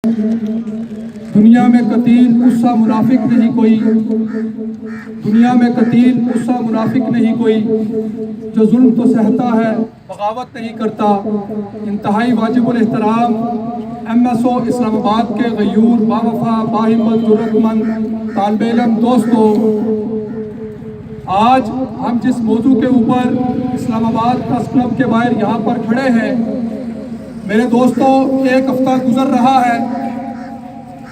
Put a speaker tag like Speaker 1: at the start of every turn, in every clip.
Speaker 1: دنیا میں قتیل غصہ منافق نہیں کوئی، دنیا میں قتیل غصہ منافق نہیں کوئی، جو ظلم تو سہتا ہے بغاوت نہیں کرتا۔ انتہائی واجب الاحترام MSO اسلام آباد کے غیور باوفا باہمت ضرورت مند طالب علم دوستو، آج ہم جس موضوع کے اوپر اسلام آباد پریس کلب کے باہر یہاں پر کھڑے ہیں، میرے دوستو ایک ہفتہ گزر رہا ہے،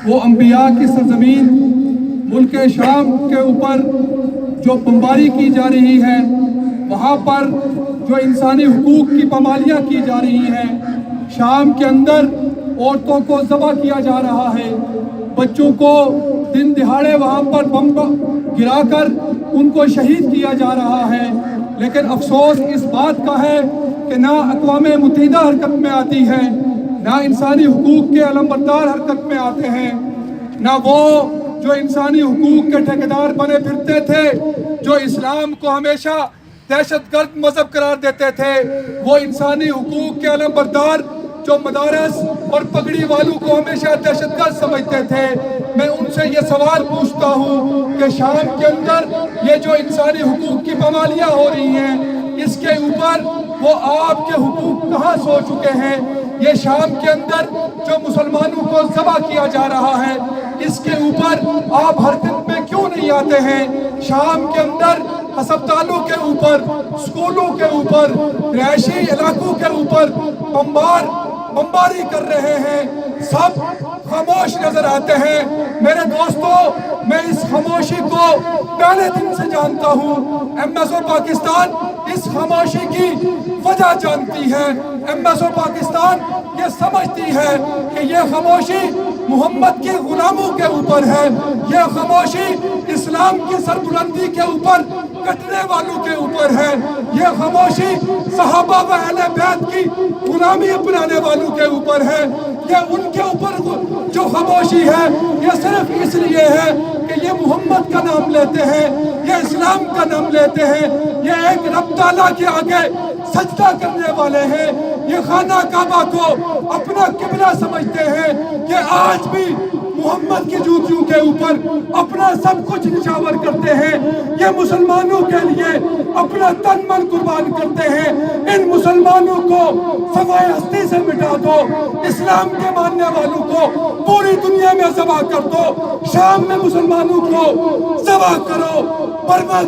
Speaker 1: وہ انبیاء کی سرزمین ملک شام کے اوپر جو بمباری کی جا رہی ہے، وہاں پر جو انسانی حقوق کی پامالیاں کی جا رہی ہیں، شام کے اندر عورتوں کو ذبح کیا جا رہا ہے، بچوں کو دن دہاڑے وہاں پر بم گرا کر ان کو شہید کیا جا رہا ہے۔ لیکن افسوس اس بات کا ہے کہ نہ اقوام متحدہ حرکت میں آتی ہے، نہ انسانی حقوق کے علمبردار حرکت میں آتے ہیں، نہ وہ جو انسانی حقوق کے ٹھیکیدار بنے پھرتے تھے، جو اسلام کو ہمیشہ دہشت گرد مذہب قرار دیتے تھے، وہ انسانی حقوق کے علمبردار جو مدارس اور پگڑی والوں کو ہمیشہ دہشت گرد سمجھتے تھے۔ میں ان سے یہ سوال پوچھتا ہوں کہ شام کے اندر یہ جو انسانی حقوق کی پامالیاں ہو رہی ہیں، اس کے اوپر وہ آپ کے حقوق کہاں سو چکے ہیں؟ یہ شام کے اندر جو مسلمانوں کو ذبح کیا جا رہا ہے، اس کے اوپر آپ حرکت میں کیوں نہیں آتے ہیں؟ شام کے اندر ہسپتالوں کے اوپر، سکولوں کے اوپر، رہائشی علاقوں کے اوپر بمباری کر رہے ہیں، سب خاموش نظر آتے ہیں۔ میرے دوستو، میں اس خاموشی کو پہلے دن سے جانتا ہوں۔ MSO پاکستان اس خاموشی کی وجہ جانتی ہے۔ MSO پاکستان یہ سمجھتی ہے کہ یہ خاموشی محمد کے غلاموں کے اوپر ہے، یہ خاموشی اسلام کی سربلندی کے اوپر کٹنے والوں کے اوپر ہے، یہ خاموشی صحابہ و اہل بیت کی غلامی اپنانے والوں کے اوپر ہے۔ یہ ان کے اوپر جو خاموشی ہے، یہ صرف اس لیے ہے کہ یہ محمد کا نام لیتے ہیں، یہ اسلام کا نام لیتے ہیں، یہ ایک رب تعالیٰ کے آگے سجدہ کرنے والے ہیں، یہ خانہ کعبہ کو اپنا قبلہ سمجھتے ہیں، یہ آج بھی محمد کی جوتیوں کے اوپر اپنا سب کچھ نچھاور کرتے ہیں، یہ مسلمانوں کے لیے اپنا تن من قربان کرتے ہیں۔ ان مسلمانوں کو سوائے ہستی سے مٹا دو، اسلام کے ماننے والوں کو پوری دنیا میں ذبح کر دو، شام میں مسلمانوں کو ذبح کرو، برما